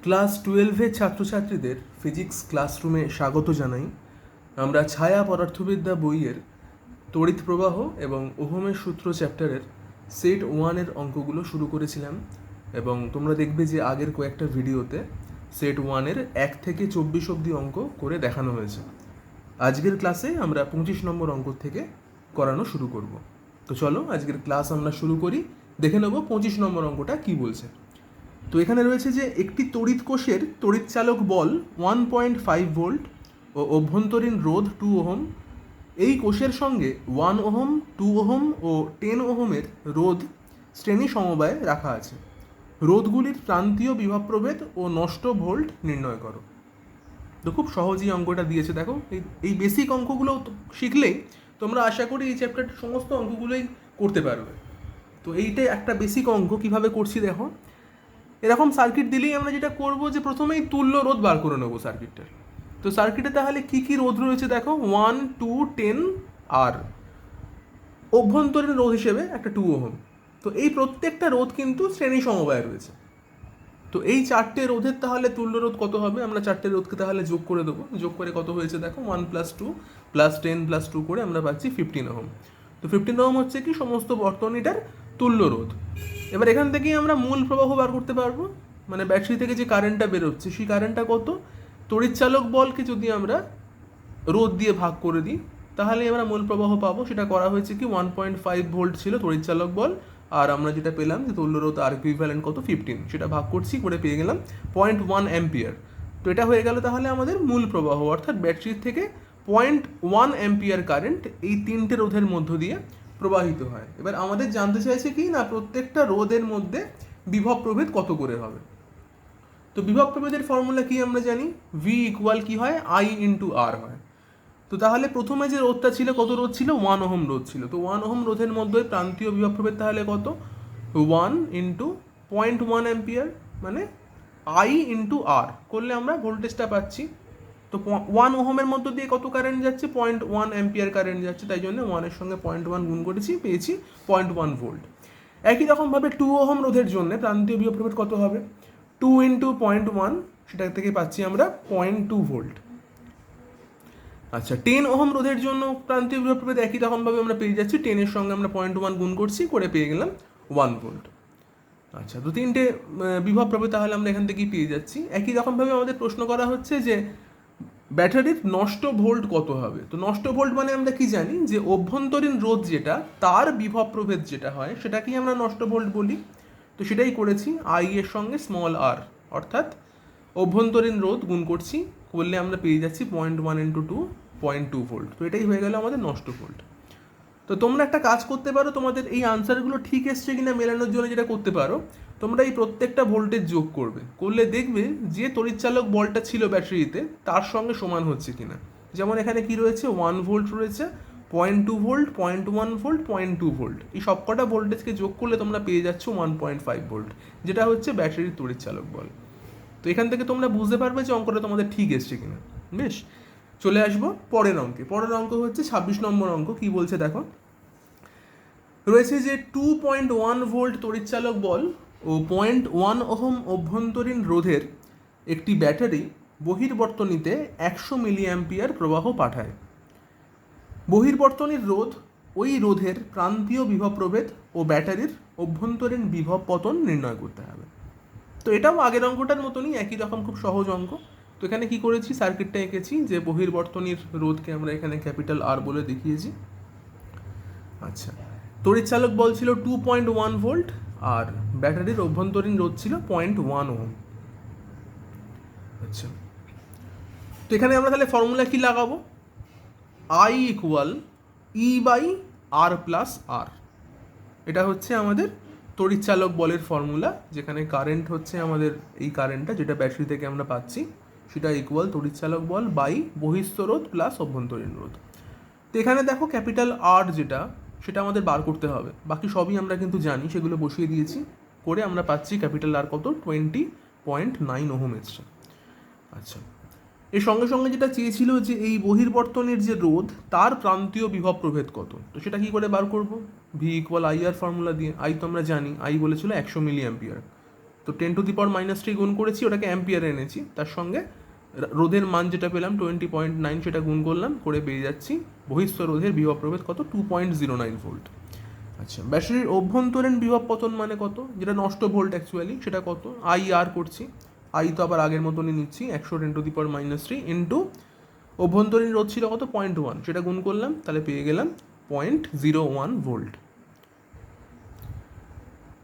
Class 12-এর ছাত্রছাত্রীদের physics ক্লাসরুমে স্বাগত জানাই। আমরা ছায়া পদার্থবিদ্যা বইয়ের তড়িৎ প্রবাহ এবং ওহমের সূত্র চ্যাপ্টারের সেট 1-এর অঙ্কগুলো শুরু করেছিলাম এবং তোমরা দেখবে যে আগের কয়েকটা ভিডিওতে সেট 1-এর 1 থেকে 24 অবধি অঙ্ক করে দেখানো হয়েছে। আজকের ক্লাসে আমরা 25 নম্বর অঙ্ক থেকে করানো শুরু করব। তো চলো আজকের ক্লাস আমরা শুরু করি, দেখে নেব 25 নম্বর অঙ্কটা কি বলছে। তো এখানে রয়েছে যে একটি তড়িৎ কোষের তড়িৎচালক বল 1.5 ভোল্ট ও অভ্যন্তরীণ রোধ 2 ওহম, এই কোষের সঙ্গে 1 ওহম, 2 ওহম ও 10 ওহমের রোধ শ্রেণী সমবায়ে রাখা আছে। রোধগুলির প্রান্তীয় বিভব প্রভেদ ও নষ্ট ভোল্ট নির্ণয় করো। তো খুব সহজেই অঙ্কটা দিয়েছে, দেখো এই বেসিক অঙ্কগুলো শিখলেই তোমরা আশা করি এই চ্যাপ্টারটির সমস্ত অঙ্কগুলোই করতে পারবে। তো এইটাই একটা বেসিক অঙ্ক, কিভাবে করছি দেখো। এরকম সার্কিট দিলেই আমরা যেটা করব যে প্রথমেই তুল্য রোধ বার করে নেবো সার্কিটটার। তো সার্কিটে তাহলে কি কি রোধ রয়েছে দেখো, 1, 2, 10 আর অভ্যন্তরীণ রোধ হিসেবে একটা 2 ওহম। তো এই প্রত্যেকটা রোধ কিন্তু শ্রেণী সমবায়ে রয়েছে। তো এই চারটে রোধের তাহলে তুল্য রোধ কত হবে, আমরা চারটে রোধকে তাহলে যোগ করে দেবো। যোগ করে কত হয়েছে দেখো, 1 + 2 + 10 + 2 করে আমরা পাচ্ছি 15 ওহম। তো 15 ওহম হচ্ছে কি সমস্ত বর্তনীটার তুল্য রোধ। এবার এখান থেকেই আমরা মূল প্রবাহ বার করতে পারবো, মানে ব্যাটারি থেকে যে কারেন্টটা বেরোচ্ছে সেই কারেন্টটা কত। তড়িৎচালক বলকে যদি আমরা রোধ দিয়ে ভাগ করে দিই তাহলে আমরা মূল প্রবাহ পাবো। সেটা করা হয়েছে কি 1.5 ভোল্ট ছিল তড়িৎচালক বল, আর আমরা যেটা পেলাম যে তুল্য রোধ আর ইকুইভ্যালেন্ট কত 15, সেটা ভাগ করছি করে পেয়ে গেলাম 0.1 অ্যাম্পিয়ার। তো এটা হয়ে গেল তাহলে আমাদের মূল প্রবাহ, অর্থাৎ ব্যাটারির থেকে 0.1 অ্যাম্পিয়ার কারেন্ট এই তিনটে রোধের মধ্য দিয়ে প্রবাহিত হয়। এবার আমাদের জানতে চাইছে কি না, প্রত্যেকটা রোধের মধ্যে বিভব প্রভেদ কত করে হবে। তো বিভব প্রভেদের ফর্মুলা কি আমরা জানি, ভি ইকুয়াল কি হয়, আই ইন্টু আর হয়। তো তাহলে প্রথমে যে রোধটা ছিল, কত রোধ ছিল, 1 ওহম রোধ ছিল। তো 1 ওহম রোধের মধ্যে প্রান্তীয় বিভব প্রভেদ তাহলে কত, 1 ইন্টু 0.1 অ্যাম্পিয়ার, মানে আই ইন্টু আর করলে আমরা ভোল্টেজটা পাচ্ছি। তো 1 ওহমের মধ্য দিয়ে কত কারেন্ট যাচ্ছে, 0.1 অ্যাম্পিয়ার কারেন্ট যাচ্ছে, তাই জন্য 1-এর সঙ্গে 0.1 গুণ করেছি, পেয়েছি 0.1 ভোল্ট। একই রকমভাবে 2 ওহম রোধের জন্য প্রান্তীয় বিভব প্রভেদ কত হবে, 2 ইন্টু 0.1, সেটা থেকে পাচ্ছি আমরা 0.2 ভোল্ট। আচ্ছা, 10 ওহম রোধের জন্য প্রান্তীয় বিভব প্রভেদ একই রকমভাবে আমরা পেয়ে যাচ্ছি, 10-এর সঙ্গে আমরা 0.1 গুণ করছি, করে পেয়ে গেলাম 1 ভোল্ট। আচ্ছা, তো তিনটে বিভব প্রভেদ তাহলে আমরা এখান থেকেই পেয়ে যাচ্ছি। একই রকমভাবে আমাদের প্রশ্ন করা হচ্ছে যে ব্যাটারির নষ্ট ভোল্ট কত হবে। তো নষ্ট ভোল্ট মানে আমরা কি জানি যে অভ্যন্তরীণ রোধ যেটা, তার বিভব প্রভেদ যেটা হয় সেটাকেই আমরা নষ্ট ভোল্ট বলি। তো সেটাই করেছি, আই এর সঙ্গে স্মল আর, অর্থাৎ অভ্যন্তরীণ রোধ গুণ করছি, করলে আমরা পেয়ে যাচ্ছি 0.1 ইন্টু 2, 0.2 ভোল্ট। তো এটাই হয়ে গেল আমাদের নষ্ট ভোল্ট। তো তোমরা একটা কাজ করতে পারো, তোমাদের এই আনসারগুলো ঠিক এসছে কিনা মেলানোর জন্য যেটা করতে পারো, তোমরা এই প্রত্যেকটা ভোল্টেজ যোগ করবে, করলে দেখবে যে তড়িৎচালক বলটা ছিল ব্যাটারিতে তার সঙ্গে সমান হচ্ছে কিনা। যেমন এখানে কি রয়েছে, 1 ভোল্ট রয়েছে, 0.2 ভোল্ট, 0.1 ভোল্ট, 0.2 ভোল্ট, এই সবকটা ভোল্টেজকে যোগ করলে তোমরা পেয়ে যাচ্ছ 1.5 ভোল্ট, যেটা হচ্ছে ব্যাটারির তড়িৎচালক বল। তো এখান থেকে তোমরা বুঝতে পারবে যে অঙ্কটা তোমাদের ঠিক এসছে কিনা। বেশ, চলে আসবো পরের অঙ্কে। পরের অঙ্ক হচ্ছে 26 নম্বর অঙ্ক। কি বলছে দেখো, রয়েছে যে 2.1 ভোল্ট তড়িৎচালক বল ও 0.1 ওহম অভ্যন্তরীণ রোধের একটি ব্যাটারি বহির্বর্তনীতে 100 মিলি অ্যাম্পিয়ার প্রবাহ পাঠায়। বহির্বর্তনীর রোধ, ওই রোধের প্রান্তীয় বিভব প্রভেদ ও ব্যাটারির অভ্যন্তরীণ বিভব পতন নির্ণয় করতে হবে। তো এটাও আগের অঙ্কটার মতনই, একই রকম খুব সহজ অঙ্ক। তো এখানে কি করেছি, সার্কিটটা এঁকেছি যে বহির্বর্তনীর রোধকে আমরা এখানে ক্যাপিটাল আর বলে দেখিয়েছি। আচ্ছা, তড়িৎচালক বল ছিল 2.1 ভোল্ট আর ব্যাটারির অভ্যন্তরীণ রোধ ছিল 0.1 ওহম। আচ্ছা, তো এখানে আমরা তাহলে ফর্মুলা কি লাগাবো, I equal E by R plus R. এটা হচ্ছে আমাদের তড়িৎচালক বলের ফর্মুলা, যেখানে কারেন্ট হচ্ছে আমাদের এই কারেন্টটা যেটা ব্যাটারি থেকে আমরা পাচ্ছি, সেটা ইকুয়াল তড়িৎচালক বল বাই বহিস্থ রোধ প্লাস অভ্যন্তরীণ রোধ। তো এখানে দেখো ক্যাপিটাল আর যেটা, সেটা আমাদের বার করতে হবে, বাকি সবই আমরা কিন্তু জানি, সেগুলো বসিয়ে দিয়েছি, করে আমরা পাচ্ছি ক্যাপিটাল আর কত, 20.9 ওহম এসছে। আচ্ছা, এর সঙ্গে সঙ্গে যেটা চেয়েছিল যে এই বহির্বর্তনের যে রোধ তার প্রান্তীয় বিভব প্রভেদ কত। তো সেটা কি করে বার করব, V equal I R formula দিয়ে। আই তো আমরা জানি, আই বলেছিল 100 মিলি অ্যাম্পিয়ার, তো 10⁻³ গুণ করেছি, ওটাকে অ্যাম্পিয়ারে এনেছি, তার সঙ্গে রোধের মান যেটা পেলাম 20.9 সেটা গুণ করলাম, করে পেয়ে যাচ্ছি বহিঃস্থ রোধের বিভব প্রভেদ কত, 2.09 ভোল্ট। আচ্ছা, ব্যাটারির অভ্যন্তরীণ বিভব পতন মানে কত, যেটা নষ্ট ভোল্ট অ্যাকচুয়ালি, সেটা কত, IR করছি, আই তো আবার আগের মতনই নিচ্ছি, 100 × 10⁻³ ইন্টু অভ্যন্তরীণ রোধ ছিল কত 0.1, সেটা গুণ করলাম, তাহলে পেয়ে গেলাম 0.01 ভোল্ট।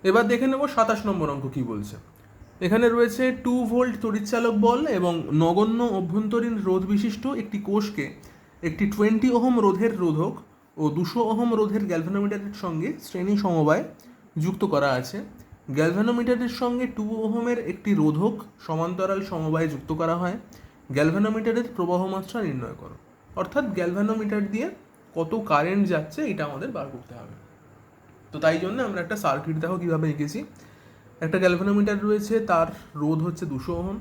এবার দেখে নেব 27 নম্বর অঙ্ক কি বলছে। এখানে রয়েছে 2 ভোল্ট তড়িৎচালক বল এবং নগণ্য অভ্যন্তরীণ রোধ বিশিষ্ট একটি কোষকে একটি 20 ওহম রোধের রোধক ও 200 ওহম রোধের গ্যালভানোমিটারের সঙ্গে শ্রেণী সমবায় যুক্ত করা আছে। গ্যালভানোমিটারের সঙ্গে 2 ওহমের একটি রোধক সমান্তরাল সমবায়ে যুক্ত করা হয়। গ্যালভানোমিটারের প্রবাহ মাত্রা নির্ণয় করো। অর্থাৎ গ্যালভানোমিটার দিয়ে কত কারেন্ট যাচ্ছে এটা আমাদের বার করতে হবে। তো তাই জন্য আমরা একটা সার্কিট দেখো কীভাবে এঁকেছি। একটা গ্যালভানোমিটার রয়েছে, তার রোধ হচ্ছে 200 ওহম,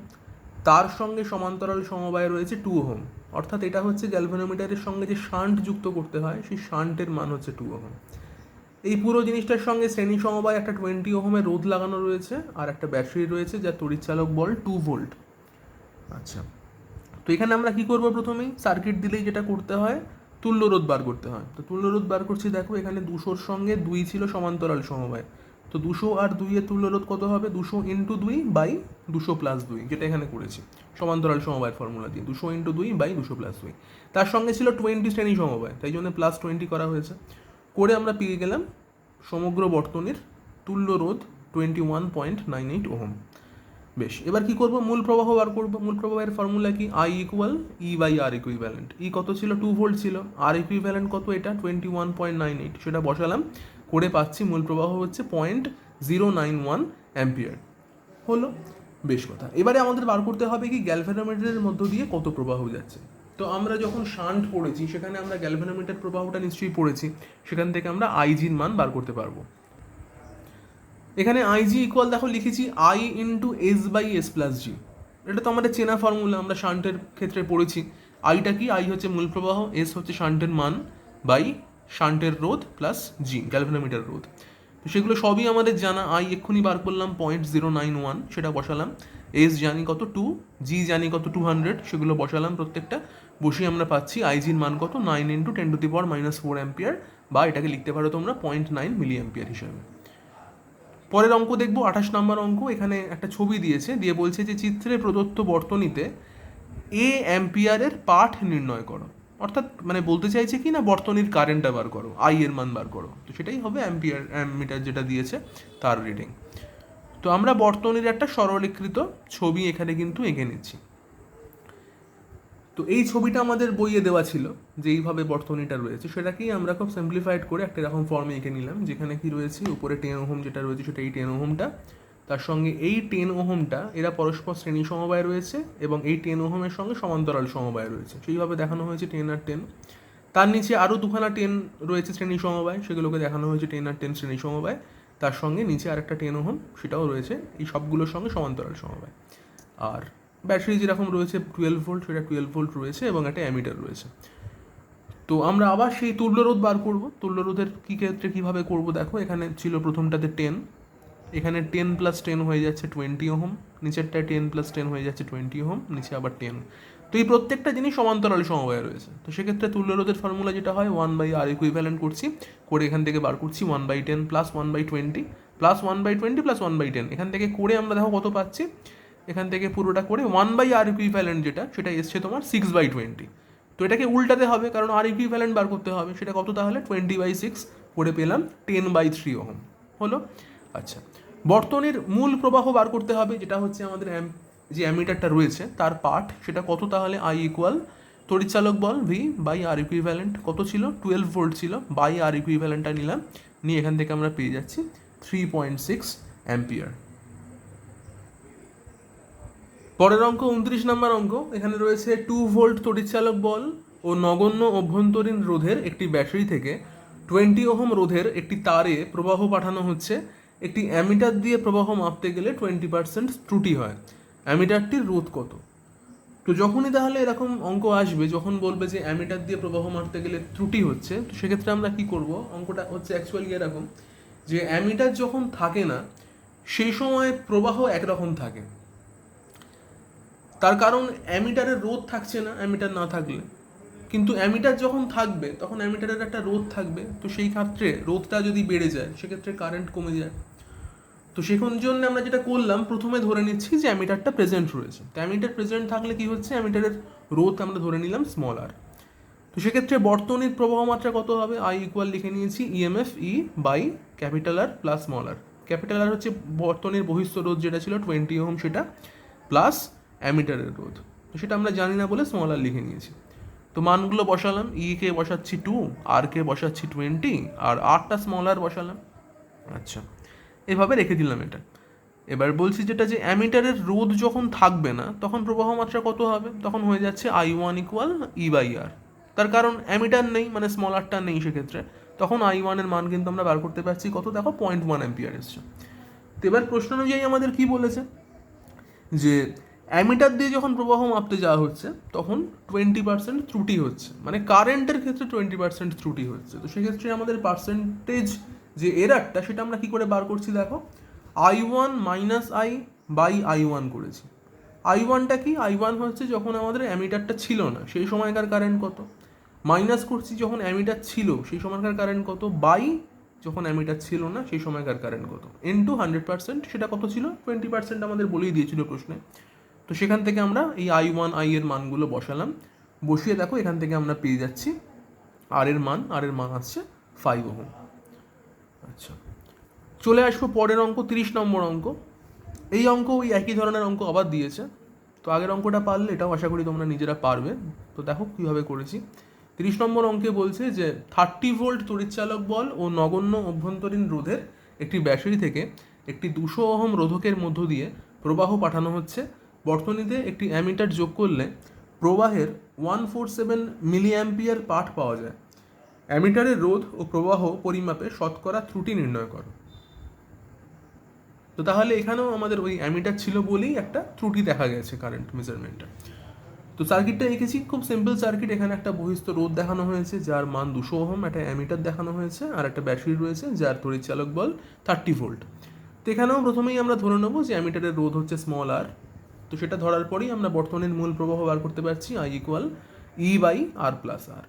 তার সঙ্গে সমান্তরাল সমবায় রয়েছে 2 ওহম, অর্থাৎ এটা হচ্ছে গ্যালভানোমিটারের সঙ্গে যে শান্ট যুক্ত করতে হয় সেই শান্টের মান হচ্ছে 2 ওহম। এই পুরো জিনিসটার সঙ্গে শ্রেণী সমবায় একটা 20 ওহমের রোধ লাগানো রয়েছে, আর একটা ব্যাটারি রয়েছে যার তড়িৎচালক বল 2 ভোল্ট। আচ্ছা, তো এখানে আমরা কি করব, প্রথমেই সার্কিট দিলেই যেটা করতে হয় তুল্য রোধ বার করতে হয়। তো তুল্য রোধ বার করছি, দেখো এখানে 200-র সঙ্গে 2 ছিল সমান্তরাল সমবায়, তো 200 আর 2 এর তুল্য রোধ কত হবে, 200 × 2 বাই 200 + 2, যেটা এখানে করেছি সমান্তরাল সমবায়ের ফর্মুলা দিয়ে, 200 × 2 বাই 200 + 2। তার সঙ্গে ছিল 20 শ্রেণী সমবায়, তাই জন্য +20 করা হয়েছে। করে আমরা পেয়ে গেলাম সমগ্র বর্তনীর তুল্য রোধ 21.98 ওহম। বেশ, এবার কি করব, মূল প্রবাহ বার করব। মূল প্রবাহের ফর্মুলা কি, I = E/R ইকুইভ্যালেন্ট। ই কত ছিল, 2 ভোল্ট ছিল, আর ইকুইভ্যালেন্ট কত, এটা 21.98, সেটা বসালাম, করে পাচ্ছি মূল প্রবাহ হচ্ছে 0.091 অ্যাম্পিয়ার। হলো, বেশ কথা। এবারে আমাদের বার করতে হবে কি গ্যালভানোমিটারের মধ্য দিয়ে কত প্রবাহ যাচ্ছে। তো আমরা যখন শান্ট পড়েছি সেখানে আমরা গ্যালভানোমিটার প্রবাহটা নিশ্চয়ই পড়েছি, সেখান থেকে আমরা IG-র মান বার করতে পারবো। এখানে IG ইকুয়াল দেখো লিখেছি I × S/S+G, এটা তো আমাদের চেনা ফর্মুলা, আমরা শান্টের ক্ষেত্রে পড়েছি। আইটা কি, আই হচ্ছে মূল প্রবাহ, এস হচ্ছে শান্টের মান বাই শান্টের রোধ প্লাস জি গ্যালভানোমিটার রোধ। তো সেগুলো সবই আমাদের জানা। আই এক্ষুনি বার করলাম 0.091, সেটা বসালাম। এস জানি কত 2, জি জানি কত 200, সেগুলো বসালাম প্রত্যেকটা, বসিয়ে আমরা পাচ্ছি আইজির মান কত 9 × 10⁻⁻4 অ্যাম্পিয়ার, বা এটাকে লিখতে পারো তোমরা 0.9 মিলি অ্যাম্পিয়ার হিসাবে। পরের অঙ্ক দেখবো 28 নম্বর অঙ্ক। এখানে একটা ছবি দিয়েছে, দিয়ে বলছে যে চিত্রে প্রদত্ত বর্তনীতে এ অ্যাম্পিয়ারের পাঠ নির্ণয় করো। অর্থাৎ মানে বলতে চাইছে কি না, বর্তনীর কারেন্টটা বার করো, আই এর মান বার করো। তো সেটাই হবে অ্যাম্পিয়ার, অ্যামিটার যেটা দিয়েছে তার রিডিং। তো আমরা বর্তনীর একটা সরলীকৃত ছবি এখানে কিন্তু এঁকে নিচ্ছি। তো এই ছবিটা আমাদের বইয়ে দেওয়া ছিল, যে এইভাবে বর্তনীটা রয়েছে, সেটাকেই আমরা খুব সিম্পলিফাইড করে একটা এরকম ফর্মে এঁকে নিলাম, যেখানে কি রয়েছে উপরে 10 ওহম যেটা রয়েছে সেটা এই 10 ওহমটা, তার সঙ্গে এই 10 ওহমটা এরা পরস্পর শ্রেণী সমবায় রয়েছে, এবং এই 10 ওহমের সঙ্গে সমান্তরাল সমবায় রয়েছে, সেইভাবে দেখানো হয়েছে 10 আর 10। তার নিচে আরও দুখানা 10 রয়েছে শ্রেণী সমবায়, সেগুলোকে দেখানো হয়েছে 10 আর 10 শ্রেণী সমবায়। তার সঙ্গে নিচে আরেকটা 10 ওহম, সেটাও রয়েছে এই সবগুলোর সঙ্গে সমান্তরাল সমবায়। আর ব্যাটারি যেরকম রয়েছে 12 ভোল্ট, সেটা 12 ভোল্ট রয়েছে, এবং একটা অ্যামিটার রয়েছে। তো আমরা আবার সেই তুল্যরোধ বার করব। তুল্যরোধের কী ক্ষেত্রে কীভাবে করব, দেখো এখানে ছিল প্রথমটাতে 10, এখানে 10 + 10 হয়ে যাচ্ছে 20 ওহম, নিচেরটায় 10 + 10 হয়ে যাচ্ছে 20 ওহম, নিচে আবার 10। তো এই প্রত্যেকটা জিনিস সমান্তরাল সমবায় রয়েছে। তো সেক্ষেত্রে তুল্যরোধের ফর্মুলা যেটা হয় 1/R ইকুইভ্যালেন্ট করছি, করে এখান থেকে বার করছি 1/10 + 1/20 + 1/20 + 1/10। এখান থেকে করে আমরা দেখো কত পাচ্ছি, এখান থেকে পুরোটা করে 1/R ইকুইভ্যালেন্ট যেটা, সেটা এসছে তোমার 6/20। তো এটাকে উল্টাতে হবে, কারণ আর ইকুইভ্যালেন্ট বার করতে হবে। সেটা কত তাহলে 20/6, করে পেলাম 10/3 ওহম। হলো, আচ্ছা। বর্তনীর মূল প্রবাহ বার করতে হবে, যেটা হচ্ছে আমাদের যে অ্যামিটারটা রয়েছে তার পাঠ, সেটা কত তাহলে, I = তড়িৎচালক বল V/R ইকুইভ্যালেন্ট কত ছিল, 12 ভোল্ট ছিল, বাই আর ইকুইভ্যালেন্টটা নিলাম, নিয়ে এখান থেকে আমরা পেয়ে যাচ্ছি 3.6 অ্যাম্পিয়ার। পরের অঙ্ক 29 নম্বর অঙ্ক। এখানে রয়েছে 2 ভোল্ট তড়িৎচালক বল ও নগণ্য অভ্যন্তরীণ রোধের একটি ব্যাটারি থেকে 20 ওহম রোধের একটি তারে প্রবাহ পাঠানো হচ্ছে। একটি অ্যামিটার দিয়ে প্রবাহ মাপতে গেলে 20% ত্রুটি হয়, অ্যামিটারটির রোধ কত। তো যখনই তাহলে এরকম অঙ্ক আসবে, যখন বলবে যে অ্যামিটার দিয়ে প্রবাহ মাপতে গেলে ত্রুটি হচ্ছে, তো সেক্ষেত্রে আমরা কি করব, অঙ্কটা হচ্ছে অ্যাকচুয়ালি এরকম যে অ্যামিটার যখন থাকে না, সেই সময় প্রবাহ একরকম থাকে। তার কারণ অ্যামিটারের রোধ থাকছে না অ্যামিটার না থাকলে, কিন্তু অ্যামিটার যখন থাকবে তখন অ্যামিটারের একটা রোধ থাকবে। তো সেই ক্ষেত্রে রোধটা যদি বেড়ে যায় সেক্ষেত্রে কারেন্ট কমে যায়। তো সেখান জন্য আমরা যেটা করলাম, প্রথমে ধরে নিচ্ছি যে অ্যামিটারটা প্রেজেন্ট রয়েছে। তো অ্যামিটার প্রেজেন্ট থাকলে কি হচ্ছে, অ্যামিটারের রোধ আমরা ধরে নিলাম স্মল আর। তো সেক্ষেত্রে বর্তনীর প্রবাহ মাত্রা কত হবে, আই ইকুয়াল লিখে নিয়েছি EMF E by capital R plus small R. Capital R হচ্ছে বর্তনীর বহিস্থ রোধ যেটা ছিল 20 ওহম, সেটা প্লাস অ্যামিটারের রোধ। তো সেটা আমরা জানি না বলে স্মল আর লিখে নিয়েছি। তো মানগুলো বসালাম, ই কে বসাচ্ছি 2, আর কে বসাচ্ছি 20, আর আরটা স্মল আর বসালাম। আচ্ছা, এভাবে রেখে দিলাম এটা। এবার বলছি যেটা, যে অ্যামিটারের রোধ যখন থাকবে না তখন প্রবাহ মাত্রা কত হবে, তখন হয়ে যাচ্ছে I one equal E by R. তার কারণ অ্যামিটার নেই, মানে স্মল আরটা নেই, সেক্ষেত্রে তখন আই ওয়ানের মান কিন্তু আমরা বার করতে পারছি কত, দেখো 0.1 অ্যাম্পিয়ার এসছে। তো এবার প্রশ্ন অনুযায়ী আমাদের কি বলেছে, যে অ্যামিটার দিয়ে যখন প্রবাহ মাপতে যাওয়া হচ্ছে তখন 20% ত্রুটি হচ্ছে, মানে কারেন্টের ক্ষেত্রে 20% ত্রুটি হচ্ছে। তো সেক্ষেত্রে আমাদের পার্সেন্টেজ যে এরারটা, সেটা আমরা কি করে বার করছি, দেখো I one minus I by I one করেছি। আই ওয়ানটা কি, আই ওয়ান হচ্ছে যখন আমাদের অ্যামিটারটা ছিল না সেই সময়কার কারেন্ট কত, মাইনাস করছি যখন অ্যামিটার ছিল সেই সময়কার কারেন্ট কত, বাই যখন অ্যামিটার ছিল না সেই সময়কার কারেন্ট কত, ইনটু 100%, সেটা কত ছিল 20% আমাদের বলেই দিয়েছিল প্রশ্নে। তো সেখান থেকে আমরা এই আই ওয়ান আই এর মানগুলো বসালাম, বসিয়ে দেখো এখান থেকে আমরা পেয়ে যাচ্ছি আর এর মান আসছে 5 ওহম। আচ্ছা, চলে আসবো পরের অঙ্ক, 30 নম্বর অঙ্ক। এই অঙ্ক ওই একই ধরনের অঙ্ক আবার দিয়েছে। তো আগের অঙ্কটা পারলে এটাও আশা করি তোমরা নিজেরা পারবে। তো দেখো কীভাবে করেছি। 30 নম্বর অঙ্কে বলছে যে 30 ভোল্ট তড়িৎচালক বল ও নগণ্য অভ্যন্তরীণ রোধের একটি ব্যাটারি থেকে একটি 200 ওহম রোধকের মধ্য দিয়ে প্রবাহ পাঠানো হচ্ছে। বর্তনীতে একটি অ্যামিটার যোগ করলে প্রবাহের 147 মিলি অ্যাম্পিয়ার পাঠ পাওয়া যায়। অ্যামিটারের রোধ ও প্রবাহ পরিমাপে শতকরা ত্রুটি নির্ণয় করো। তো তাহলে এখানেও আমাদের ওই অ্যামিটার ছিল বলেই একটা ত্রুটি দেখা গেছে কারেন্ট মেজারমেন্টটা। তো সার্কিটটা এঁকেছি, খুব সিম্পল সার্কিট। এখানে একটা বহিস্থ রোধ দেখানো হয়েছে যার মান 200 ওহম, একটা অ্যামিটার দেখানো হয়েছে, আর একটা ব্যাটারি রয়েছে যার তড়িৎচালক বল 30 ভোল্ট। তো এখানেও প্রথমেই আমরা ধরে নেবো যে অ্যামিটারের রোধ হচ্ছে স্মল আর। তো সেটা ধরার পরেই আমরা বর্তনীর মূল প্রবাহ বার করতে পারছি, I equal E by R plus R.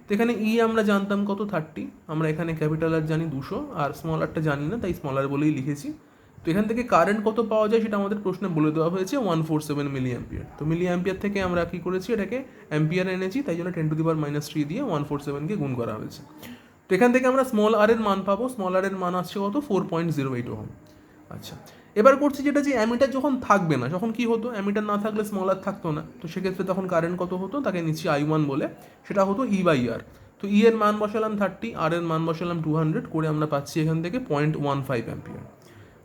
তো এখানে ই আমরা জানতাম কত 30, আমরা এখানে ক্যাপিটাল আর জানি 200, আর স্মল আরটা জানি না, তাই স্মল আর বলেই লিখেছি। তো এখান থেকে কারেন্ট কত পাওয়া যায় সেটা আমাদের প্রশ্নে বলে দেওয়া হয়েছে 147 মিলি অ্যাম্পিয়ার। তো মিলি অ্যাম্পিয়ার থেকে আমরা কি করেছি, এটাকে অ্যাম্পিয়ার এনেছি, তাই জন্য 10⁻³ দিয়ে 147কে গুণ করা হয়েছে। তো এখান থেকে আমরা স্মল আর এর মান পাবো, স্মল আর এর মান আসছে কত 4.08 ওহম। আচ্ছা, এবার করছি যেটা, যে অ্যামিটার যখন থাকবে না, যখন কি হতো, অ্যামিটার না থাকলে স্মল আর থাকতো না, তো সেক্ষেত্রে তখন কারেন্ট কত হতো, তাকে নিচ্ছি আই ওয়ান বলে, সেটা হতো ই বাই আর। তো ই এর মান বসালাম 30, আর এর মান বসালাম 200 করে, আমরা পাচ্ছি এখান থেকে 0.15 অ্যাম্পিয়ার।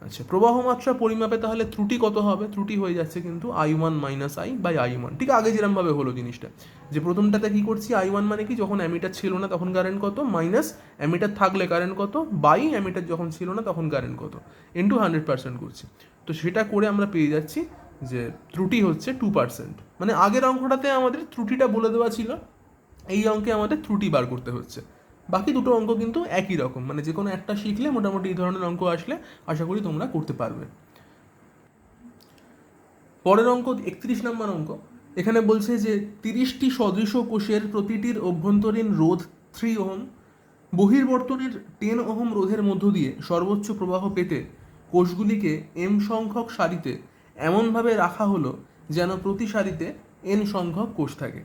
আচ্ছা, প্রবাহ মাত্রা পরিমাপে তাহলে ত্রুটি কত হবে, ত্রুটি হয়ে যাচ্ছে কিন্তু I one minus I by I one. ঠিক আগে যেরকমভাবে হলো জিনিসটা, যে প্রথমটাতে কি করছি, আই ওয়ান মানে কি, যখন অ্যামিটার ছিল না তখন কারেন্ট কত, মাইনাস অ্যামিটার থাকলে কারেন্ট কত, বাই অ্যামিটার যখন ছিল না তখন কারেন্ট কত, ইন্টু 100% করছি। তো সেটা করে আমরা পেয়ে যাচ্ছি যে ত্রুটি হচ্ছে 2%। মানে আগের অঙ্কটাতে আমাদের ত্রুটিটা বলে দেওয়া ছিল, এই অঙ্কে আমাদের ত্রুটি বার করতে হচ্ছে। বাকি দুটো অঙ্ক কিন্তু একই রকম, মানে যে কোনো একটা শিখলে মোটামুটি এই ধরনের অঙ্ক আসলে আশা করি তোমরা করতে পারবে। পরের অঙ্ক 31 নম্বর অঙ্ক। এখানে বলছে যে 30টি সদৃশ কোষের প্রতিটির অভ্যন্তরীণ রোধ 3 ওহম। বহির্বর্তনের 10 ওহম রোধের মধ্য দিয়ে সর্বোচ্চ প্রবাহ পেতে কোষগুলিকে এম সংখ্যক সারিতে এমনভাবে রাখা হলো যেন প্রতি সারিতে এন সংখ্যক কোষ থাকে।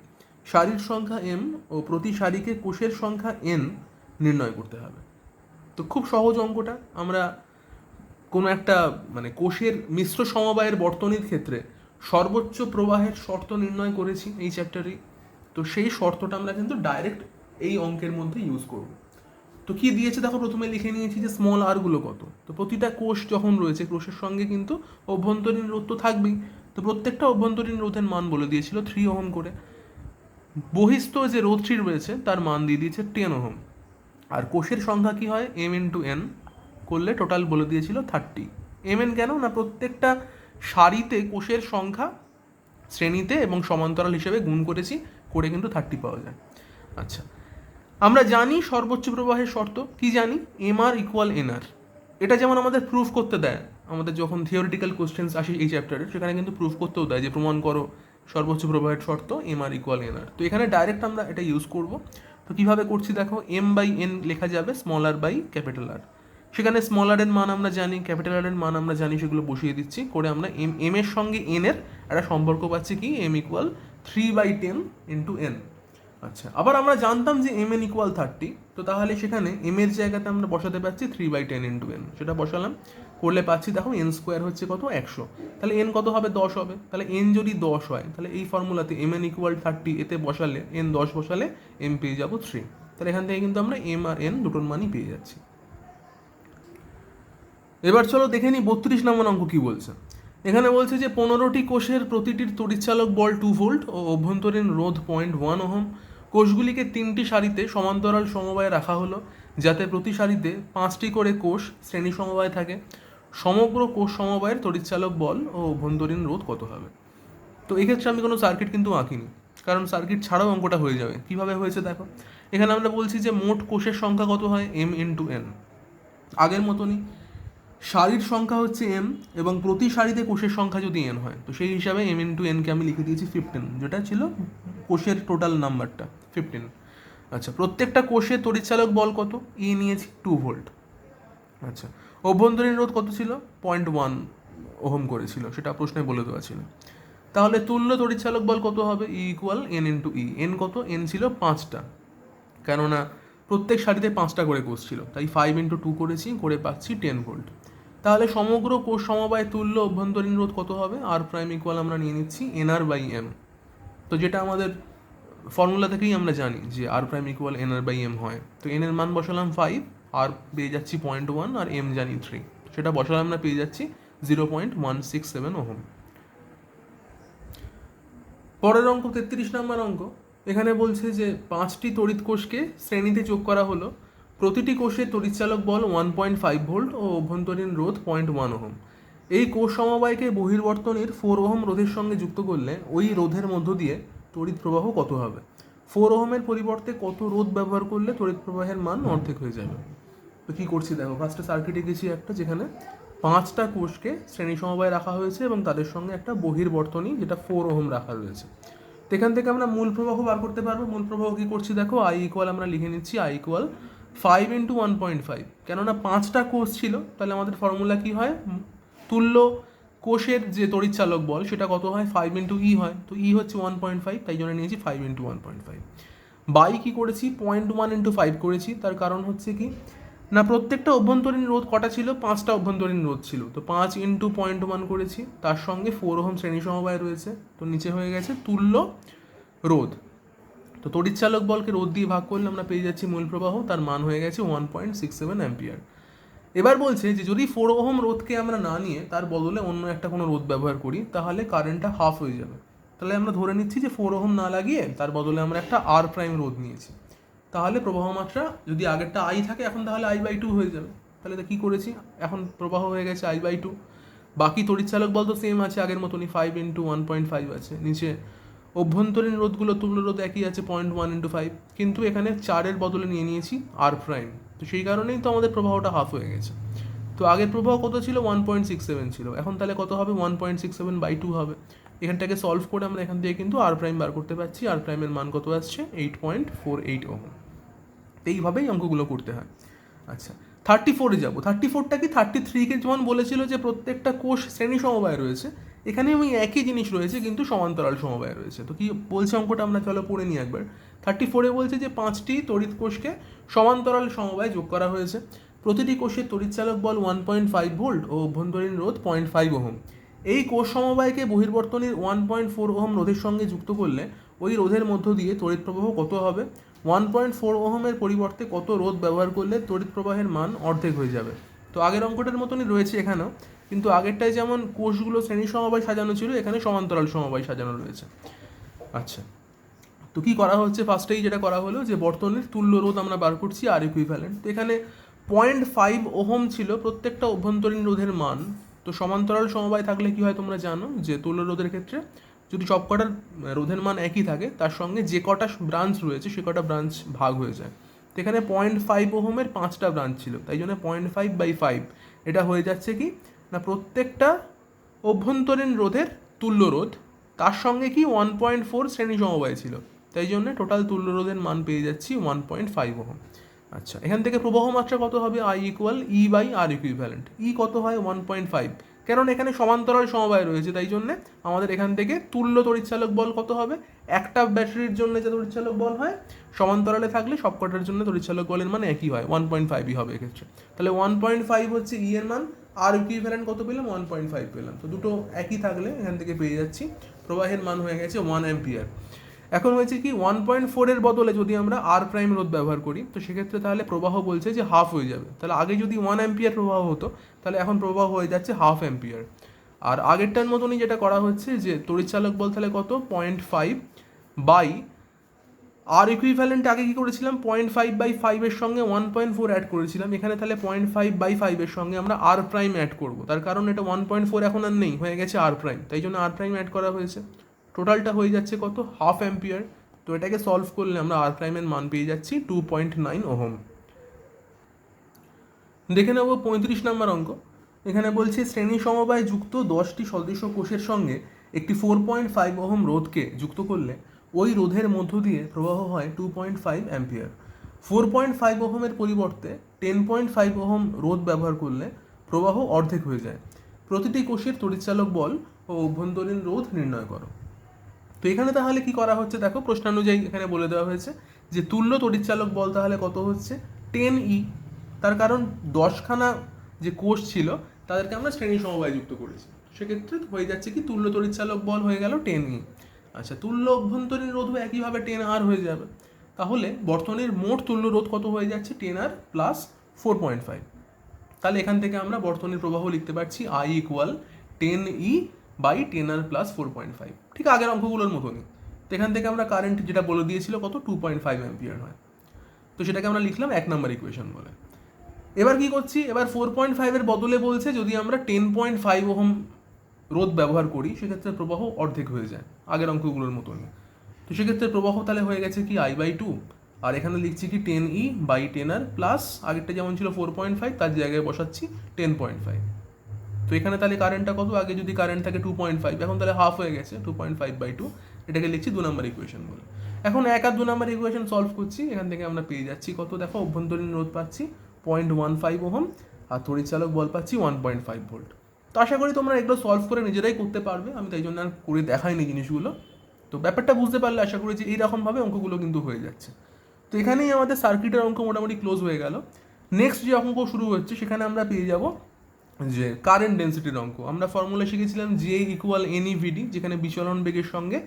সারির সংখ্যা এম ও প্রতি সারিকে কোষের সংখ্যা এন নির্ণয় করতে হবে। তো খুব সহজ অঙ্কটা। আমরা কোনো একটা মানে কোষের মিশ্র সমবায়ের বর্তনীর ক্ষেত্রে সর্বোচ্চ প্রবাহের শর্ত নির্ণয় করেছি এই চ্যাপ্টারেই। তো সেই শর্তটা আমরা কিন্তু ডাইরেক্ট এই অঙ্কের মধ্যে ইউজ করব। তো কি দিয়েছে দেখো, প্রথমে লিখে নিয়েছি যে স্মল আরগুলো কত। তো প্রতিটা কোষ যখন রয়েছে, কোষের সঙ্গে কিন্তু অভ্যন্তরীণ রোধ তো থাকবেই। তো প্রত্যেকটা অভ্যন্তরীণ রোধের মান বলে দিয়েছিল 3 ওহম করে। বহিস্থ যে রোধটি রয়েছে তার মান দিয়ে দিয়েছে 10 ওহম। আর কোষের সংখ্যা কি হয়, এম ইন্টু এন করলে টোটাল বলে দিয়েছিল 30। এম এন কেন না, প্রত্যেকটা সারিতে কোষের সংখ্যা শ্রেণীতে এবং সমান্তরাল হিসেবে গুণ করেছি, করে কিন্তু 30 পাওয়া যায়। আচ্ছা, আমরা জানি সর্বোচ্চ প্রবাহের শর্ত কি জানি, এম আর ইকুয়াল এন আর। এটা যেমন আমাদের প্রুফ করতে দেয়, আমাদের যখন থিওরিটিক্যাল কোশ্চেন্স আসে এই চ্যাপ্টারে, সেখানে কিন্তু প্রুফ করতেও দেয় যে প্রমাণ করো সর্বোচ্চ প্রবাহের শর্ত এম আর ইকুয়াল এন আর। তো এখানে ডাইরেক্ট আমরা এটা ইউজ করব। তো কীভাবে করছি দেখো, এম বাই এন লেখা যাবে small R by capital R. সেখানে স্মল আর এর মান আমরা জানি, ক্যাপিটাল আর এর মান আমরা জানি, সেগুলো বসিয়ে দিচ্ছি। করে আমরা এম এর সঙ্গে এন এর একটা সম্পর্ক পাচ্ছি কি, এম ইকুয়াল 3/10 ইন্টু এন। আচ্ছা, আবার আমরা জানতাম যে এম এন ইকুয়াল 30, তো তাহলে সেখানে এম এর জায়গাতে আমরা বসাতে পারছি 3/10 ইন্টু এন। সেটা বসালাম, করলে পাচ্ছি দেখো এন স্কোয়ার হচ্ছে কত, 100। তাহলে এন কত হবে, 10 হবে। তাহলে এন যদি 10 হয়, তাহলে এই ফর্মুলাতে এম এন ইকুয়াল 30 এতে বসালে, এন 10 বসালে এম পেয়ে যাবো 3। তাহলে এখান থেকে কিন্তু আমরা এম আর এন দুটোর মানই পেয়ে যাচ্ছি। এবার চলো দেখে নিই 32 নম্বর অঙ্ক কী বলছে। এখানে বলছে যে 15টি কোষের প্রতিটির তড়িৎচালক বল 2 ভোল্ট ও অভ্যন্তরীণ রোধ 0.1 ওহম। কোষগুলিকে 3টি সারিতে সমান্তরাল সমবায়ে রাখা হলো, যাতে প্রতি সারিতে 5টি করে কোষ শ্রেণী সমবায় থাকে। সমগ্র কোষ সমবায়ের তড়িৎচালক বল ও অভ্যন্তরীণ রোধ কত হবে? তো এক্ষেত্রে আমি কোনো সার্কিট কিন্তু আঁকিনি, কারণ সার্কিট ছাড়াও অঙ্কটা হয়ে যাবে। কীভাবে হয়েছে দেখো, এখানে আমরা বলছি যে মোট কোষের সংখ্যা কত হয়, এম ইন্টু এন। আগের মতনই সারির সংখ্যা হচ্ছে এম, এবং প্রতি সারিতে কোষের সংখ্যা যদি এন হয়, তো সেই হিসাবে এম ইন্টু এনকে আমি লিখে দিয়েছি 15, যেটা ছিল কোষের টোটাল নাম্বারটা 15। আচ্ছা, প্রত্যেকটা কোষে তড়িৎচালক বল কত, ই নিয়েছি 2 ভোল্ট। আচ্ছা, অভ্যন্তরীণ রোধ কত ছিল, 0.1 ওহম করেছিল, সেটা প্রশ্নে বলে দেওয়া ছিল। তাহলে তুল্য তড়িৎচালক বল কত হবে, ই ইকুয়াল এন ইন্টু ই। এন কত, এন ছিল 5টা, কেননা প্রত্যেক সারিতে 5টা করে কোষ ছিল, তাই 5 ইন্টু 2 করেছি, করে পাচ্ছি 10 ভোল্ট। তাহলে সমগ্র কোষ সমবায় তুল্য অভ্যন্তরীণ রোধ কত হবে, আর প্রাইম ইকুয়াল আমরা নিয়ে নিচ্ছি এন আর বাই এম। তো যেটা আমাদের ফর্মুলা থেকেই আমরা জানি যে R prime equal N R by M হয়। তো এন এর মান বসালাম 5, আর পেয়ে যাচ্ছি 0.1, আর এম জানি 3, সেটা বসালাম আমরা পেয়ে যাচ্ছি 0.167 ওহম। পরের অঙ্ক 33 নম্বর অঙ্ক। এখানে বলছে যে 5টি তড়িৎ কোষকে শ্রেণীতে যোগ করা হলো, প্রতিটি কোষের তড়িৎচালক বল 1.5 ভোল্ট ও অভ্যন্তরীণ রোধ 0.1 ওহম। এই কোষ সমবায়কে বহির্বর্তনীর 4 ওহম রোধের সঙ্গে যুক্ত করলে ওই রোধের মধ্য দিয়ে তড়িৎ প্রবাহ কত হবে? 4 ওহমের পরিবর্তে কত রোধ ব্যবহার করলে তড়িৎ প্রবাহের মান অর্ধেক হয়ে যাবে? তো কী করছি দেখো, ফার্স্টে সার্কিটে গেছি একটা, যেখানে 5টা কোষকে শ্রেণী সমবায় রাখা হয়েছে এবং তাদের সঙ্গে একটা বহির্বর্তনী যেটা 4 ওহম রাখা রয়েছে। তো এখান থেকে আমরা মূল প্রবাহ বার করতে পারবো। মূল প্রবাহ কী করছি দেখো, আই ইকুয়াল আমরা লিখে নিচ্ছি আই ইকুয়াল 5 ইন্টু 1.5। কেননা 5টা কোষ ছিল, তাহলে আমাদের ফর্মুলা কী হয়, তুল্য কোষের যে তড়িৎচালক বল সেটা কত হয়, 5 ইন্টু ই হয়। তো ই হচ্ছে 1.5, তাই জন্য নিয়েছি 5 ইন্টু 1.5। বাই কী করেছি, 0.1 ইন্টু 5 করেছি। তার কারণ হচ্ছে কি না, প্রত্যেকটা অভ্যন্তরীণ রোধ কটা ছিল, 5টা অভ্যন্তরীণ রোধ ছিল, তো 5 ইন্টু 0.1 করেছি। তার সঙ্গে 4 ওহম শ্রেণী সমবায় রয়েছে, তো নিচে হয়ে গেছে তুল্য রোধ। তো তড়িৎচালক বলকে রোধ দিয়ে ভাগ করলে আমরা পেয়ে যাচ্ছি মূল প্রবাহ, তার মান হয়ে গেছে 1.67 অ্যাম্পিয়ার। এবার বলছে যে যদি 4 ওহম রোধকে আমরা না নিয়ে তার বদলে অন্য একটা কোনো রোধ ব্যবহার করি, তাহলে কারেন্টটা হাফ হয়ে যাবে। তাহলে আমরা ধরে নিচ্ছি যে 4 ওহম না লাগিয়ে তার বদলে আমরা একটা আর প্রাইম রোধ নিয়েছি। তাহলে প্রবাহ মাত্রা যদি আগেরটা আই থাকে, এখন তাহলে I/2 হয়ে যাবে। তাহলে তো কী করেছি, এখন প্রবাহ হয়ে গেছে I/2। বাকি তড়িৎচালক বল তো সেম আছে, আগের মতনই 5 ইন্টু 1.5 আছে। নিচে অভ্যন্তরীণ রোধগুলো তুল্য রোধ একই আছে 0.1 ইন্টু 5, কিন্তু এখানে 4-এর বদলে নিয়ে নিয়েছি আর প্রাইম। তো সেই কারণেই তো আমাদের প্রবাহটা হাফ হয়ে গেছে। তো আগের প্রবাহ কত ছিল, 1.67 ছিল, এখন তাহলে কত হবে, 1.67/2 হবে। এখানটাকে সলভ করে আমরা এখান থেকে কিন্তু আর প্রাইম বার করতে পারছি। আর প্রাইমের মান কত আসছে, 8.48 ওহম। এইভাবেই অঙ্কগুলো করতে হয়। আচ্ছা, 34-এ যাবো। 34টা কি, 33-কে যেমন বলেছিল যে প্রত্যেকটা কোষ শ্রেণী সমবায় রয়েছে, এখানে ওই একই জিনিস রয়েছে কিন্তু সমান্তরাল সমবায় রয়েছে। তো কি বলছে অঙ্কটা, আমরা চলো পড়ে নিই একবার। 34-এ বলছে যে 5টি তড়িৎ কোষকে সমান্তরাল সমবায় যোগ করা হয়েছে, প্রতিটি কোষের তড়িৎচালক বল 1.5 ভোল্ট ও অভ্যন্তরীণ রোধ 0.5 ওহম। এই কোষ সমবায়কে বহির্বর্তনীর 1.4 ওহম রোধের সঙ্গে যুক্ত করলে ওই রোধের মধ্য দিয়ে তড়িৎ প্রবাহ কত হবে? 1.4 ওহমের পরিবর্তে কত রোধ ব্যবহার করলে তড়িৎ প্রবাহের মান অর্ধেক হয়ে যাবে? তো আগের অঙ্কটার মতনই রয়েছে এখানেও, কিন্তু আগেরটায় যেমন কোষগুলো শ্রেণী সমবায় সাজানো ছিল, এখানে সমান্তরাল সমবায় সাজানো রয়েছে। আচ্ছা, তো কী করা হচ্ছে, ফার্স্টেই যেটা করা হলো যে বর্তনীর তুল্য রোধ আমরা বার করছি আর ইকুইভ্যালেন্ট। তো এখানে 0.5 ওহম ছিল প্রত্যেকটা অভ্যন্তরীণ রোধের মান। তো সমান্তরাল সমবায় থাকলে কি হয় তোমরা জানো, যে তুল্য রোধের ক্ষেত্রে যদি সব কটার রোধের মান একই থাকে, তার সঙ্গে যে কটা ব্রাঞ্চ রয়েছে সে কটা ব্রাঞ্চ ভাগ হয়ে যায়। তো এখানে 0.5 ওহমের 5টা ব্রাঞ্চ ছিল, তাই জন্য 0.5/5 এটা হয়ে যাচ্ছে কি না প্রত্যেকটা অভ্যন্তরীণ রোধের তুল্য রোধ, তার সঙ্গে কি 1.4 শ্রেণী সমবায় ছিল, তাই জন্য টোটাল তুল্য রোধের মান পেয়ে যাচ্ছি 1.5 ওহম। আচ্ছা, এখান থেকে প্রবাহ মাত্রা কত হবে? I equal E/R equivalent. ই কত হয়? 1.5, কারণ এখানে সমান্তরাল সমবায় রয়েছে, তাই জন্য আমাদের এখান থেকে তুল্য তড়িৎচালক বল কত হবে? একটা ব্যাটারির জন্য যে তড়িৎচালক বল হয় সমান্তরালে থাকলে সবকটার জন্য তড়িৎচালক বলের মান একই হয়, 1.5ই হবে এক্ষেত্রে। তাহলে 1.5 হচ্ছে ই এর মান, আর ইকুইভ্যালেন্ট কত পেলাম? 1.5 পেলাম। তো দুটো একই থাকলে এখান থেকে পেয়ে যাচ্ছি প্রবাহের মান হয়ে গেছে 1 অ্যাম্পিয়ার। এখন হয়েছে কি 1.4 এর বদলে যদি আমরা আর প্রাইম রোধ ব্যবহার করি, তো সেক্ষেত্রে তাহলে প্রবাহ বলছে যে হাফ হয়ে যাবে। তাহলে আগে যদি 1 অ্যাম্পিয়ার প্রবাহ হতো, তাহলে এখন প্রবাহ হয়ে যাচ্ছে হাফ অ্যাম্পিয়ার। আর আগেরটার মতনই যেটা করা হচ্ছে যে তড়িৎচালক বল তাহলে কত? 0.5 বাই আর ইকুইভ্যালেন্ট আগে কি করেছিলাম? 0.5/5 এর সঙ্গে 1.4 অ্যাড করেছিলাম, এখানে তাহলে 0.5/5 এর সঙ্গে আমরা আর প্রাইম অ্যাড করবো, তার কারণ এটা 1.4 এখন আর নেই, হয়ে গেছে আর প্রাইম, তাই জন্য আর প্রাইম অ্যাড করা হয়েছে। টোটালটা হয়ে যাচ্ছে কত? Half ampere. তো এটাকে সলভ করলে আমরা আর প্রাইমের মান পেয়ে যাচ্ছি 2.9 ওহম। দেখে নেব 35 নম্বর অঙ্ক। এখানে বলছে শ্রেণী সমবায় যুক্ত 10টি সদস্য কোষের সঙ্গে একটি 4.5 ওহম রোধকে যুক্ত করলে ওই রোধের মধ্য দিয়ে প্রবাহ হয় 2.5 অ্যাম্পিয়ার। 4.5 ওহমের পরিবর্তে 10.5 ওহম রোধ ব্যবহার করলে প্রবাহ অর্ধেক হয়ে যায়। প্রতিটি কোষের তড়িৎচালক বল ও অভ্যন্তরীণ রোধ নির্ণয় করো। তো এখানে তাহলে কি করা হচ্ছে দেখো, প্রশ্নানুযায়ী এখানে বলে দেওয়া হয়েছে যে তুল্য তড়িৎচালক বল তাহলে কত হচ্ছে? 10E। তার কারণ 10খানা যে কোষ ছিল তাদেরকে আমরা শ্রেণী সমবায় যুক্ত করেছি, সেক্ষেত্রে হয়ে যাচ্ছে কি তুল্য তড়িৎচালক বল হয়ে গেল 10E। আচ্ছা, তুল্য অভ্যন্তরীণ রোধও একইভাবে 10R হয়ে যাবে। তাহলে বর্তনীর মোট তুল্য রোধ কত হয়ে যাচ্ছে? 10R plus 4.5। তাহলে এখান থেকে আমরা বর্তনীর প্রবাহ লিখতে পারছি I ইকুয়াল 10E/10R প্লাস 4.5, ঠিক আগের অঙ্কগুলোর মতনই। তো এখান থেকে আমরা কারেন্ট যেটা বলে দিয়েছিল কত? 2.5 অ্যাম্পিয়ার হয়, তো সেটাকে আমরা লিখলাম 1 নম্বর ইকুয়েশন বলে। এবার কি করছি? এবার 4.5 এর বদলে বলছে যদি আমরা 10.5 ওহম রোধ ব্যবহার করি সেক্ষেত্রে প্রবাহ অর্ধেক হয়ে যায়, আগের অঙ্কগুলোর মতনই। তো সেক্ষেত্রে প্রবাহ তাহলে হয়ে গেছে কি I/2, আর এখানে লিখছি কি 10E/10R প্লাস আগেরটা যেমন ছিল 4.5 তার জায়গায় বসাচ্ছি 10.5। তো এখানে তাহলে কারেন্টটা কত? আগে যদি কারেন্ট থাকে 2.5, এখন তাহলে হাফ হয়ে গেছে 2.5/2, এটাকে লিখছি 2 নম্বর ইকুয়েশন বলে। এখন 1 আর 2 নম্বর ইকুয়েশন সলভ করছি, এখান থেকে আমরা পেয়ে যাচ্ছি কত দেখো? অভ্যন্তরীণ রোধ পাচ্ছি 0.15 ওহম আর তড়িৎচালক বল পাচ্ছি 1.5 ভোল্ট। তো আশা করি তোমরা এগুলো সলভ করে নিজেরাই করতে পারবে, আমি তাই জন্য আর করে দেখাইনি জিনিসগুলো। তো ব্যাপারটা বুঝতে পারলে আশা করি যে এইরকমভাবে অঙ্কগুলো কিন্তু হয়ে যাচ্ছে। তো এখানেই আমাদের সার্কিটের অঙ্ক মোটামুটি ক্লোজ হয়ে গেল। নেক্সট যে অঙ্ক শুরু হচ্ছে সেখানে আমরা পেয়ে যাব যে কারেন্ট ডেন্সিটির অঙ্ক। আমরা ফর্মুলা শিখেছিলাম J ইকুয়াল NEVD, যেখানে বিচলন বেগের সঙ্গে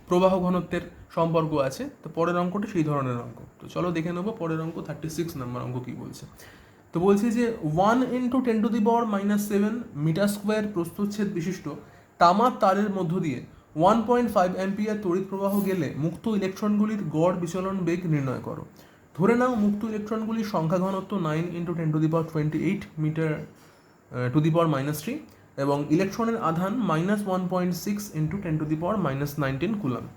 প্রবাহ ঘনত্বের সম্পর্ক আছে। তো পরের অঙ্কটা সেই ধরনের অঙ্ক। তো চলো দেখে নেবো পরের অঙ্ক 36 নম্বর অঙ্ক কী বলছে। তো বলছে যে 1 × 10⁻⁷ মিটার স্কোয়ার প্রস্থচ্ছেদ বিশিষ্ট তামার তারের মধ্য দিয়ে 1.5 অ্যাম্পিয়ার তড়িৎ প্রবাহ গেলে মুক্ত ইলেকট্রনগুলির গড় বিচলন বেগ নির্ণয় করো। ধরে নাও মুক্ত ইলেকট্রনগুলির সংখ্যা ঘনত্ব 9 × 10⁻28 মিটার (10⁻³ এবং ইলেকট্রনের আধান -1.6 × 10⁻−19 কুলম্ব।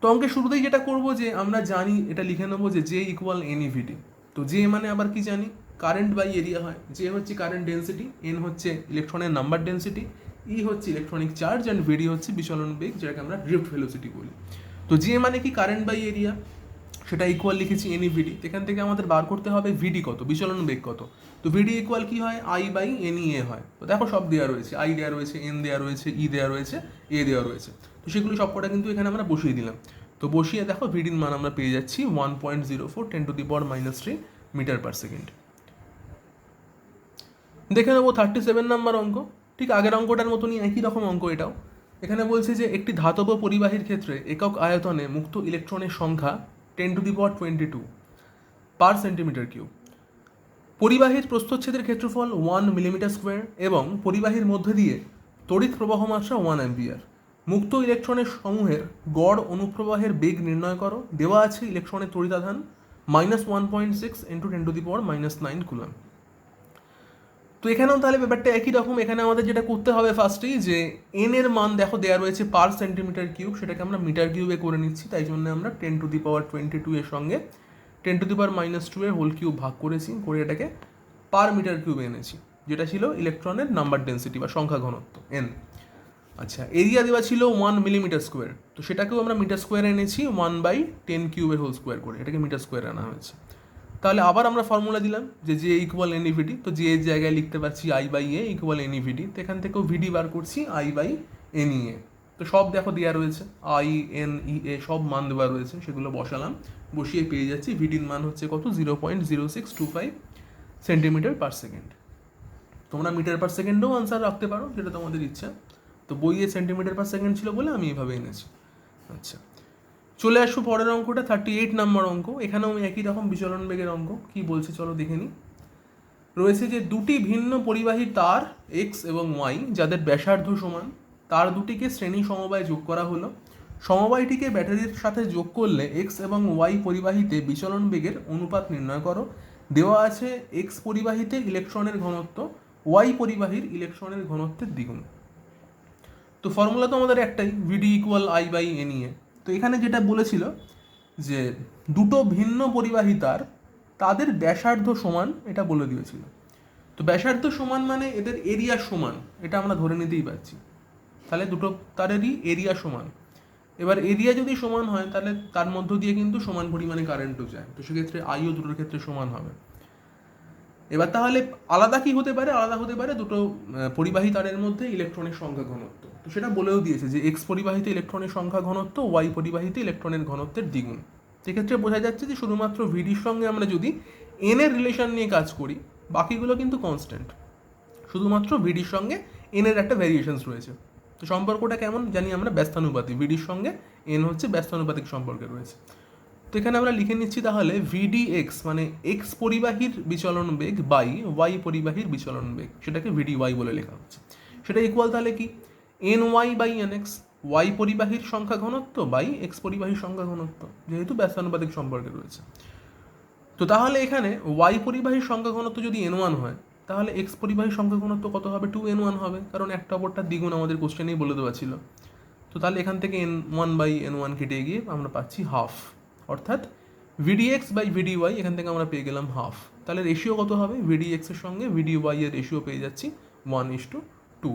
তো অঙ্কের শুরুতেই যেটা করবো যে আমরা জানি, এটা লিখে নেবো যে J ইকুয়াল NEVD। তো J মানে আবার কি জানি? কারেন্ট বাই এরিয়া হয়। J হচ্ছে কারেন্ট ডেন্সিটি, N হচ্ছে ইলেকট্রনের নাম্বার ডেন্সিটি, E হচ্ছে ইলেকট্রনিক চার্জ অ্যান্ড VD হচ্ছে বিচলন বেগ, যেটাকে আমরা ড্রিফট ভেলোসিটি বলি। তো J মানে কি? কারেন্ট বাই এরিয়া, সেটা ইকুয়াল লিখেছি NEVD। এখান থেকে আমাদের বার করতে হবে VD কত, বিচলন বেগ কত। তো VD ইকুয়াল কি হয়? I/NEA হয়। তো দেখো সব দেওয়া রয়েছে, I দেওয়া রয়েছে, N দেওয়া রয়েছে, E দেওয়া রয়েছে, A দেওয়া রয়েছে। তো সেগুলো সবকটা কিন্তু এখানে আমরা বসিয়ে দিলাম। তো বসিয়ে দেখো ভিডির মান আমরা পেয়ে যাচ্ছি 1.04 10⁻³ মিটার/সেকেন্ড। দেখে নেবো 37 নম্বর অঙ্ক। ঠিক আগের অঙ্কটার মতনই একই রকম অঙ্ক এটাও। এখানে বলছে যে একটি ধাতব পরিবাহীর ক্ষেত্রে একক আয়তনে মুক্ত ইলেকট্রনের সংখ্যা 10⁻22 পার সেন্টিমিটার কিউব। পরিবাহীর প্রস্থচ্ছেদের ক্ষেত্রফল 1 মিলিমিটার² এবং পরিবাহীর মধ্যে দিয়ে তড়িৎ প্রবাহ মাত্রা 1 অ্যাম্পিয়ার। মুক্ত ইলেকট্রনের সমূহের গড় অনুপ্রবাহের বেগ নির্ণয় করো। দেওয়া আছে ইলেকট্রনের তড়িতাধান -1.6 × 10⁻−9 কুলম্ব। তো এখানেও তাহলে ব্যাপারটা একই রকম। এখানে আমাদের যেটা করতে হবে ফার্স্টেই যে এন এর মান দেখো দেওয়া রয়েছে পার সেন্টিমিটার কিউব, সেটাকে আমরা মিটার কিউবে করে নিচ্ছি। তাই জন্য আমরা 10⁻22 এর সঙ্গে 10⁻² এর হোল কিউব ভাগ করেছি, করে এটাকে পার মিটার কিউবে এনেছি, যেটা ছিল ইলেকট্রনের নাম্বার ডেন্সিটি বা সংখ্যা ঘনত্ব এন। আচ্ছা, এরিয়া দেওয়া ছিল 1 মিলিমিটার স্কোয়ার, তো সেটাকেও আমরা মিটার স্কোয়ারে এনেছি 1/10³ হোল স্কোয়ার করে, এটাকে মিটার স্কোয়ারে আনা হয়েছে। তাহলে আবার আমরা ফর্মুলা দিলাম যে জে ইকুয়াল এন ইভিডি, তো জে এর জায়গায় লিখতে পারছি I/A ইকুয়াল এন ইভিডি, তো এখান থেকেও ভিডি বার করছি I/NEA। তো সব দেখো দেওয়া রয়েছে, INEA সব মান দেওয়া রয়েছে, সেগুলো বসালাম, বসিয়ে পেয়ে যাচ্ছি ভিডির মান হচ্ছে কত 0.0625 সেন্টিমিটার পার সেকেন্ড। তোমরা মিটার পার সেকেন্ডেও আনসার রাখতে পারো, যেটা তোমাদের ইচ্ছা। তো বইয়ে সেন্টিমিটার পার সেকেন্ড ছিল বলে আমি এভাবে এনেছি। আচ্ছা, চলে আসবো পরের অঙ্কটা, 38 নম্বর অঙ্ক। এখানেও একই রকম বিচলন বেগের অঙ্ক। কি বলছে চলো দেখে নিই। রয়েছে যে দুটি ভিন্ন পরিবাহী তার এক্স এবং ওয়াই যাদের ব্যাসার্ধ সমান, তার দুটিকে শ্রেণী সমবায়ে যোগ করা হলো। সমবায়টিকে ব্যাটারির সাথে যোগ করলে এক্স এবং ওয়াই পরিবাহীতে বিচলন বেগের অনুপাত নির্ণয় করো। দেওয়া আছে এক্স পরিবাহীতে ইলেকট্রনের ঘনত্ব ওয়াই পরিবাহীর ইলেকট্রনের ঘনত্বের দ্বিগুণ। তো ফর্মুলা তো আমাদের একটাই, ভিডি ইকুয়াল I/NEA। তো এখানে যেটা বলেছিল যে দুটো ভিন্ন পরিবাহী তার, তাদের ব্যাসার্ধ সমান, এটা বলে দিয়েছিল। তো ব্যাসার্ধ সমান মানে এদের এরিয়া সমান, এটা আমরা ধরে নিতেই পারছি। তাহলে দুটো তারেরই এরিয়া সমান। এবার এরিয়া যদি সমান হয় তাহলে তার মধ্য দিয়ে কিন্তু সমান পরিমাণে কারেন্টও যায়, তো সেক্ষেত্রে আইও দুটোর ক্ষেত্রে সমান হবে। এবার তাহলে আলাদা কি হতে পারে? আলাদা হতে পারে দুটো পরিবাহী তারের মধ্যে ইলেকট্রনের সংখ্যা ঘনত্ব। তো সেটা বলেও দিয়েছে যে এক্স পরিবাহীতে ইলেকট্রনের সংখ্যা ঘনত্ব ওয়াই পরিবাহীতে ইলেকট্রনের ঘনত্বের দ্বিগুণ। সেক্ষেত্রে বোঝা যাচ্ছে যে শুধুমাত্র ভিডির সঙ্গে আমরা যদি এন এর রিলেশন নিয়ে কাজ করি, বাকিগুলো কিন্তু কনস্ট্যান্ট। শুধুমাত্র ভিডির সঙ্গে এন এর একটা ভ্যারিয়েশনস রয়েছে। তো সম্পর্কটা কেমন জানি আমরা, ব্যস্তানুপাতিক। ভিডির সঙ্গে এন হচ্ছে ব্যস্তানুপাতিক সম্পর্কে রয়েছে। তো এখানে আমরা লিখে নিচ্ছি তাহলে ভিডি এক্স মানে এক্স পরিবাহীর বিচলন বেগ বাই ওয়াই পরিবাহীর বিচলন বেগ, সেটাকে ভিডি ওয়াই বলে লেখা হচ্ছে। সেটা ইকুয়াল তাহলে কি NY/NX, ওয়াই পরিবাহীর সংখ্যা ঘনত্ব বাই এক্স পরিবাহীর সংখ্যা ঘনত্ব, যেহেতু ব্যস্তানুপাতিক সম্পর্কে রয়েছে। তো তাহলে এখানে ওয়াই পরিবাহীর সংখ্যা ঘনত্ব যদি N1 হয়, তাহলে এক্স পরিবাহীর সংখ্যা ঘনত্ব কত হবে? 2N1 হবে, কারণ একটা অপরটার দ্বিগুণ আমাদের কোশ্চেনেই বলে দেওয়া ছিল। তো তাহলে এখান থেকে N1/N1 কেটে গিয়ে আমরা পাচ্ছি হাফ, অর্থাৎ VDX/VDY এখান থেকে আমরা পেয়ে গেলাম হাফ। তাহলে রেশিও কত হবে? VDX এর সঙ্গে VDY এর রেশিও পেয়ে যাচ্ছি 1:2।